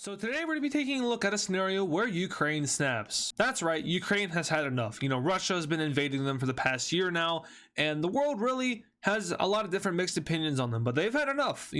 So today we're going to be taking a look at a scenario where Ukraine snaps. That's right, Ukraine has had enough. Russia has been invading them for the past year now, and the world really has a lot of different mixed opinions on them, but they've had enough.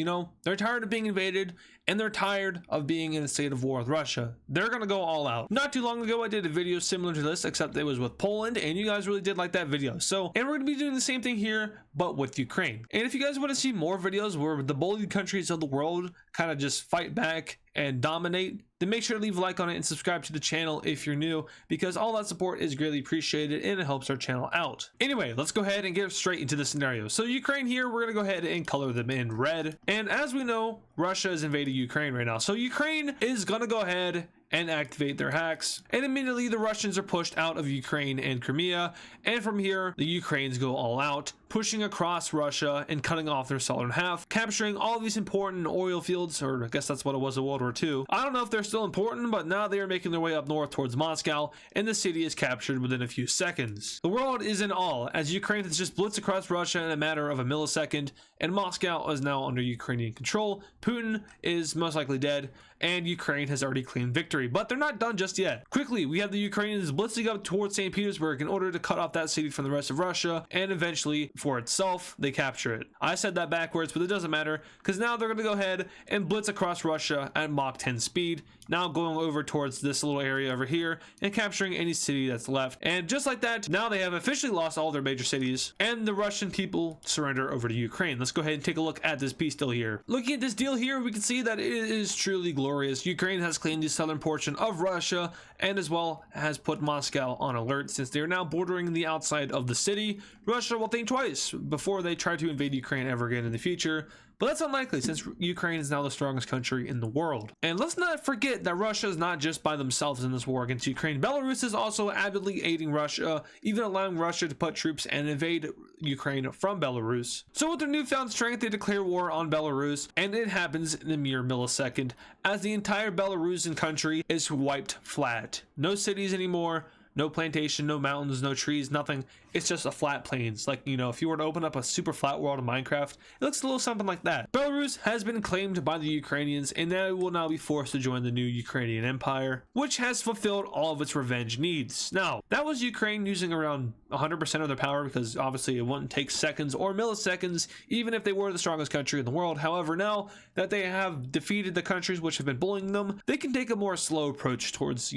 They're tired of being invaded, and they're tired of being in a state of war with Russia. They're gonna go all out. Not too long ago, I did a video similar to this, except it was with Poland, and you guys really did like that video. And we're gonna be doing the same thing here, but with Ukraine. And if you guys want to see more videos where the bullied countries of the world kind of just fight back and dominate, then make sure to leave a like on it and subscribe to the channel if you're new, because all that support is greatly appreciated and it helps our channel out. Anyway, let's go ahead and get straight into the scenario. So Ukraine here, we're gonna go ahead and color them in red. And as we know, Russia is invading Ukraine right now. So Ukraine is gonna go ahead and activate their hacks, and immediately the Russians are pushed out of Ukraine and Crimea, and from here the Ukrainians go all out, pushing across Russia and cutting off their southern half, capturing all these important oil fields, or I guess that's what it was in World War II. I don't know if they're still important, but now they are making their way up north towards Moscow, and the city is captured within a few seconds. The world is in awe as Ukraine has just blitzed across Russia in a matter of a millisecond, and Moscow is now under Ukrainian control. Putin is most likely dead, and Ukraine has already claimed victory, but they're not done just yet. Quickly, we have the Ukrainians blitzing up towards St. Petersburg in order to cut off that city from the rest of Russia, and eventually, for itself, they capture it. I said that backwards, but it doesn't matter, because now they're going to go ahead and blitz across Russia at Mach 10 speed, now going over towards this little area over here and capturing any city that's left. And just like that, now they have officially lost all their major cities, and the Russian people surrender over to Ukraine. Let's go ahead and take a look at this peace deal here. Looking at this deal here, we can see that it is truly glorious. Ukraine has claimed the southern portion of Russia, and as well has put Moscow on alert since they are now bordering the outside of the city. Russia will think twice before they try to invade Ukraine ever again in the future, but that's unlikely since Ukraine is now the strongest country in the world. And let's not forget that Russia is not just by themselves in this war against Ukraine. Belarus is also avidly aiding Russia, even allowing Russia to put troops and invade Ukraine from Belarus. So with their newfound strength, they declare war on Belarus, and it happens in a mere millisecond as the entire Belarusian country is wiped flat. No cities anymore, no plantation, no mountains, no trees, nothing. It's just a flat plains. Like, if you were to open up a super flat world in Minecraft, it looks a little something like that. Belarus has been claimed by the Ukrainians, and they will now be forced to join the new Ukrainian Empire, which has fulfilled all of its revenge needs. Now, that was Ukraine using around 100% of their power, because obviously it wouldn't take seconds or milliseconds, even if they were the strongest country in the world. However, now that they have defeated the countries which have been bullying them, they can take a more slow approach towards,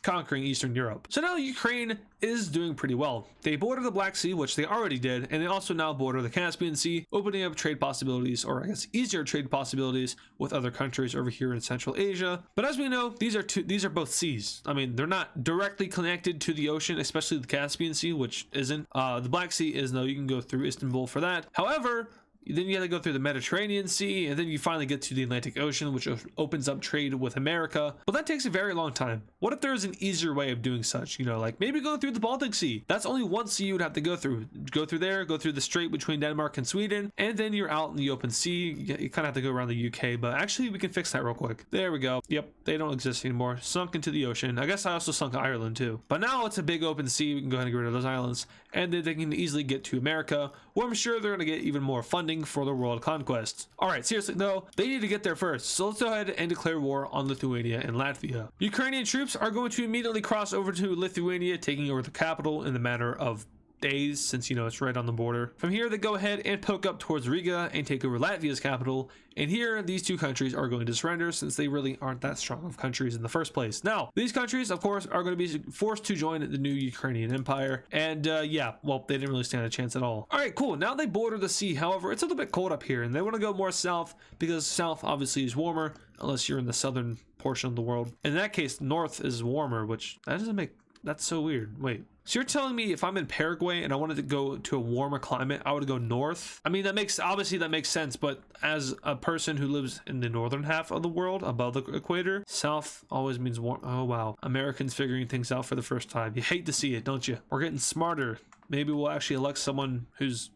conquering Eastern Europe. So now Ukraine is doing pretty well. They border the Black Sea, which they already did, and they also now border the Caspian Sea, opening up trade possibilities, or I guess easier trade possibilities with other countries over here in Central Asia. But as we know, these are both seas. I mean, they're not directly connected to the ocean, especially the Caspian Sea, which isn't. The Black Sea is, though. You can go through Istanbul for that. However, then you have to go through the Mediterranean Sea, and then you finally get to the Atlantic Ocean, which opens up trade with America. But that takes a very long time. What if there's an easier way of doing such? Like maybe go through the Baltic Sea. That's only one sea you would have to go through. Go through there, go through the strait between Denmark and Sweden, and then you're out in the open sea. You kind of have to go around the UK, but actually we can fix that real quick. There we go. Yep, they don't exist anymore. Sunk into the ocean. I guess I also sunk Ireland too. But now it's a big open sea. We can go ahead and get rid of those islands, and then they can easily get to America, where I'm sure they're going to get even more funding for the world conquest. Alright, seriously though, they need to get there first, so let's go ahead and declare war on Lithuania and Latvia. Ukrainian troops are going to immediately cross over to Lithuania, taking over the capital in the matter of days, since it's right on the border. From here they go ahead and poke up towards Riga and take over Latvia's capital, and here these two countries are going to surrender since they really aren't that strong of countries in the first place. Now these countries of course are going to be forced to join the new Ukrainian Empire, and yeah, well, they didn't really stand a chance at all. Alright, cool. Now they border the sea. However, it's a little bit cold up here, and they want to go more south because south obviously is warmer, unless you're in the southern portion of the world. In that case, north is warmer, which that's so weird. Wait, so you're telling me if I'm in Paraguay and I wanted to go to a warmer climate, I would go north? I mean, that makes sense, but as a person who lives in the northern half of the world, above the equator, south always means warm. Oh wow, Americans figuring things out for the first time. You hate to see it, don't you? We're getting smarter. Maybe we'll actually elect someone who's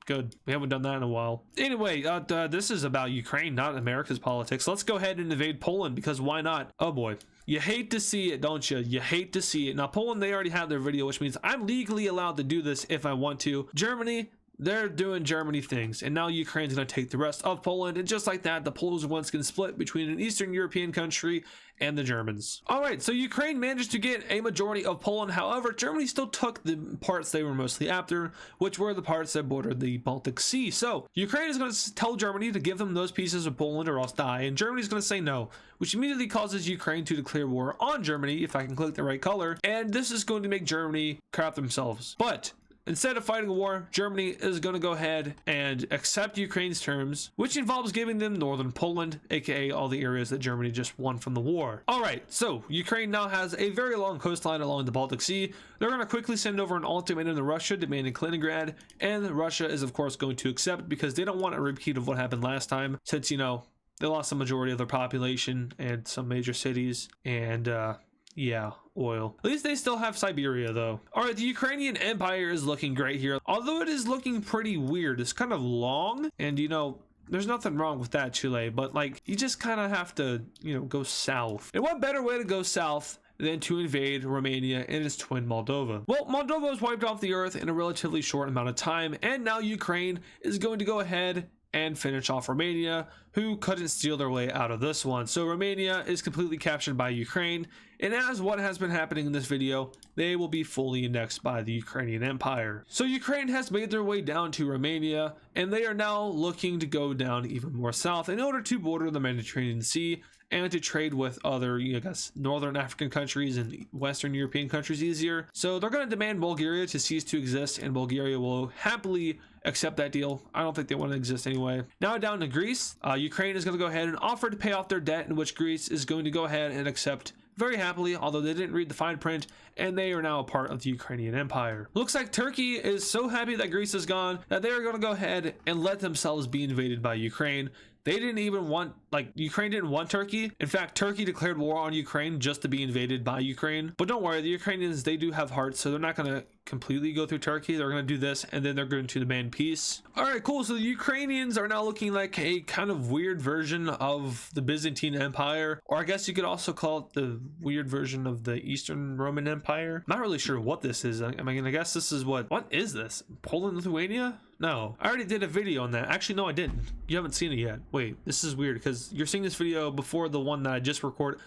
good. We haven't done that in a while. Anyway, this is about Ukraine, not America's politics. Let's go ahead and invade Poland, because why not? Oh boy. You hate to see it, don't you? You hate to see it. Now, Poland, they already have their video, which means I'm legally allowed to do this if I want to. Germany, they're doing Germany things, and now Ukraine's going to take the rest of Poland, and just like that, the Poles are once again split between an Eastern European country and the Germans. All right, so Ukraine managed to get a majority of Poland. However, Germany still took the parts they were mostly after, which were the parts that bordered the Baltic Sea. So Ukraine is going to tell Germany to give them those pieces of Poland or else die, and Germany's going to say no, which immediately causes Ukraine to declare war on Germany, if I can click the right color, and this is going to make Germany crap themselves. But instead of fighting a war, Germany is going to go ahead and accept Ukraine's terms, which involves giving them northern Poland, aka all the areas that Germany just won from the war. Alright, so Ukraine now has a very long coastline along the Baltic Sea. They're going to quickly send over an ultimatum to Russia demanding Kaliningrad, and Russia is of course going to accept because they don't want a repeat of what happened last time, since, you know, they lost the majority of their population and some major cities, and yeah, oil. At least they still have Siberia though. Alright, the Ukrainian Empire is looking great here, although it is looking pretty weird. It's kind of long, and you know, there's nothing wrong with that, Chile, but like, you just kind of have to, you know, go south. And what better way to go south than to invade Romania and its twin Moldova? Well, Moldova was wiped off the earth in a relatively short amount of time, and now Ukraine is going to go ahead and finish off Romania, who couldn't steal their way out of this one. So Romania is completely captured by Ukraine, and as what has been happening in this video, they will be fully indexed by the Ukrainian Empire. So Ukraine has made their way down to Romania, and they are now looking to go down even more south in order to border the Mediterranean Sea and to trade with other, I guess, northern African countries and Western European countries easier. So they're going to demand Bulgaria to cease to exist, and Bulgaria will happily accept that deal. I don't think they want to exist anyway. Now down to Greece, Ukraine is going to go ahead and offer to pay off their debt, in which Greece is going to go ahead and accept very happily, although they didn't read the fine print, and they are now a part of the Ukrainian Empire. Looks like Turkey is so happy that Greece is gone that they are going to go ahead and let themselves be invaded by Ukraine. They didn't even want, like, Ukraine didn't want Turkey. In fact, Turkey declared war on Ukraine just to be invaded by Ukraine. But don't worry, the Ukrainians, they do have hearts, so they're not going to completely go through Turkey. They're going to do this, and then they're going to demand peace. All right, cool. So the Ukrainians are now looking like a kind of weird version of the Byzantine Empire, or I guess you could also call it the weird version of the Eastern Roman Empire. Not really sure what this is. I mean, I guess this is what is this? Poland, Lithuania? No, I already did a video on that. Actually, no, I didn't. You haven't seen it yet. Wait, this is weird because you're seeing this video before the one that I just recorded.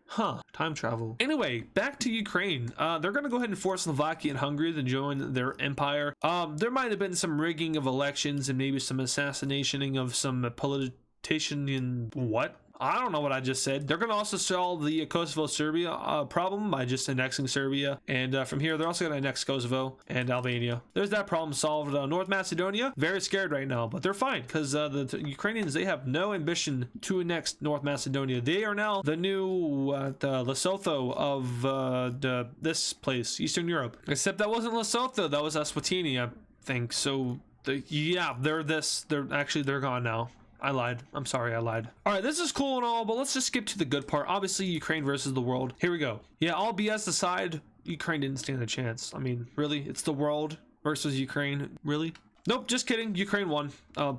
Huh, time travel. Anyway, back to Ukraine. They're gonna go ahead and force Slovakia and Hungary to join their empire. There might have been some rigging of elections and maybe some assassinating of some politician. What? I don't know what I just said. They're going to also solve the Kosovo-Serbia problem by just annexing Serbia. And from here, they're also going to annex Kosovo and Albania. There's that problem solved. North Macedonia, very scared right now, but they're fine because the Ukrainians, they have no ambition to annex North Macedonia. They are now the new Lesotho of this place, Eastern Europe. Except that wasn't Lesotho, that was Eswatini, I think. So, yeah, they're gone now. I lied. I'm sorry, I lied. All right, this is cool and all, but let's just skip to the good part. Obviously, Ukraine versus the world. Here we go. Yeah, all BS aside, Ukraine didn't stand a chance. I mean, really? It's the world versus Ukraine? Really? Nope, just kidding. Ukraine won.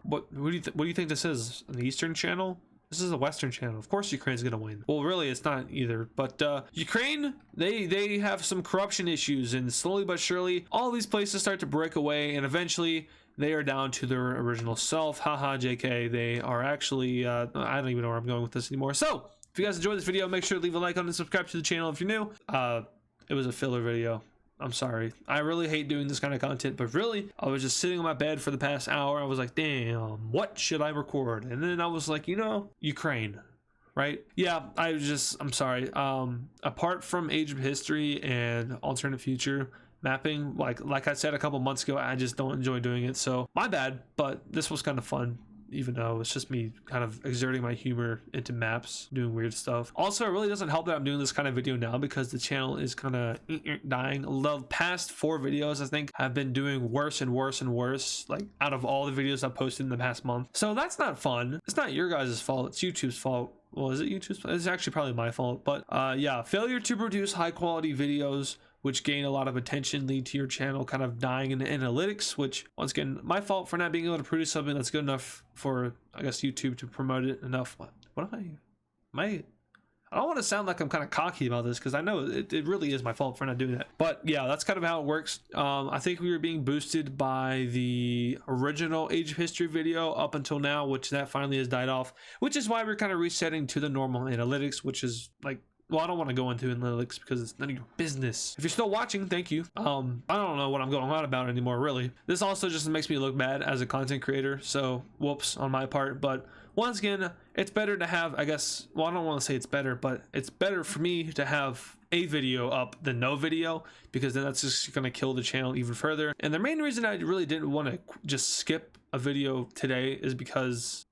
What do you think this is? An Eastern channel? This is a Western channel. Of course Ukraine's gonna win. Well, really, it's not either. But Ukraine, they have some corruption issues, and slowly but surely, all these places start to break away, and eventually they are down to their original self. Haha, JK. They are actually, I don't even know where I'm going with this anymore. So, if you guys enjoyed this video, make sure to leave a like on it and subscribe to the channel if you're new. It was a filler video. I'm sorry. I really hate doing this kind of content, but really, I was just sitting on my bed for the past hour. I was like, damn, what should I record? And then I was like, you know, Ukraine, right? Yeah, I'm sorry. Apart from Age of History and Alternate Future mapping, like I said a couple months ago, I just don't enjoy doing it. So my bad, but this was kind of fun. Even though it's just me kind of exerting my humor into maps, doing weird stuff. Also, it really doesn't help that I'm doing this kind of video now because the channel is kind of dying. The past 4 videos, I think, have been doing worse and worse and worse, like out of all the videos I've posted in the past month. So that's not fun. It's not your guys' fault. It's YouTube's fault. Well, is it YouTube's fault? It's actually probably my fault. But yeah, failure to produce high quality videos which gain a lot of attention, lead to your channel kind of dying in analytics, which, once again, my fault for not being able to produce something that's good enough for, I guess, YouTube to promote it enough. What am I? I don't want to sound like I'm kind of cocky about this, because I know it really is my fault for not doing that. But yeah, that's kind of how it works. I think we were being boosted by the original Age of History video up until now, which that finally has died off, which is why we're kind of resetting to the normal analytics, which is like, well, I don't want to go into analytics because it's none of your business. If you're still watching, thank you. I don't know what I'm going on about anymore, really. This also just makes me look bad as a content creator, so whoops on my part. But once again, it's better to have, I guess, well, I don't want to say it's better, but it's better for me to have a video up than no video, because then that's just going to kill the channel even further. And the main reason I really didn't want to just skip a video today is because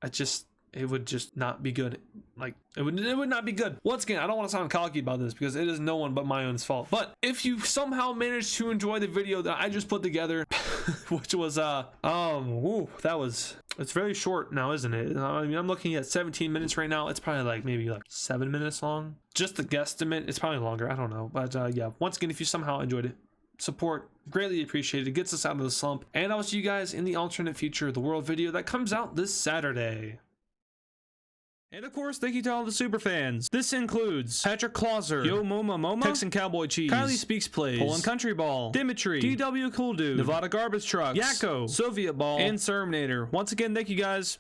it would just not be good. Like, it would not be good. Once again, I don't want to sound cocky about this because it is no one but my own fault. But if you somehow managed to enjoy the video that I just put together, which was it's very short now, isn't it? I mean, I'm looking at 17 minutes right now. It's probably like maybe like 7 minutes long. Just the guesstimate. It's probably longer. I don't know. But yeah, once again, if you somehow enjoyed it, support greatly appreciated. It gets us out of the slump. And I'll see you guys in the alternate future of the world video that comes out this Saturday. And of course, thank you to all the super fans. This includes Patrick Clauser, Yo Moma Moma, Texan Cowboy Cheese, Kylie Speaks Plays, Poland Country Ball, Dimitri, DW Cool Dude, Nevada Garbage Trucks, Yakko, Soviet Ball, and Serminator. Once again, thank you guys.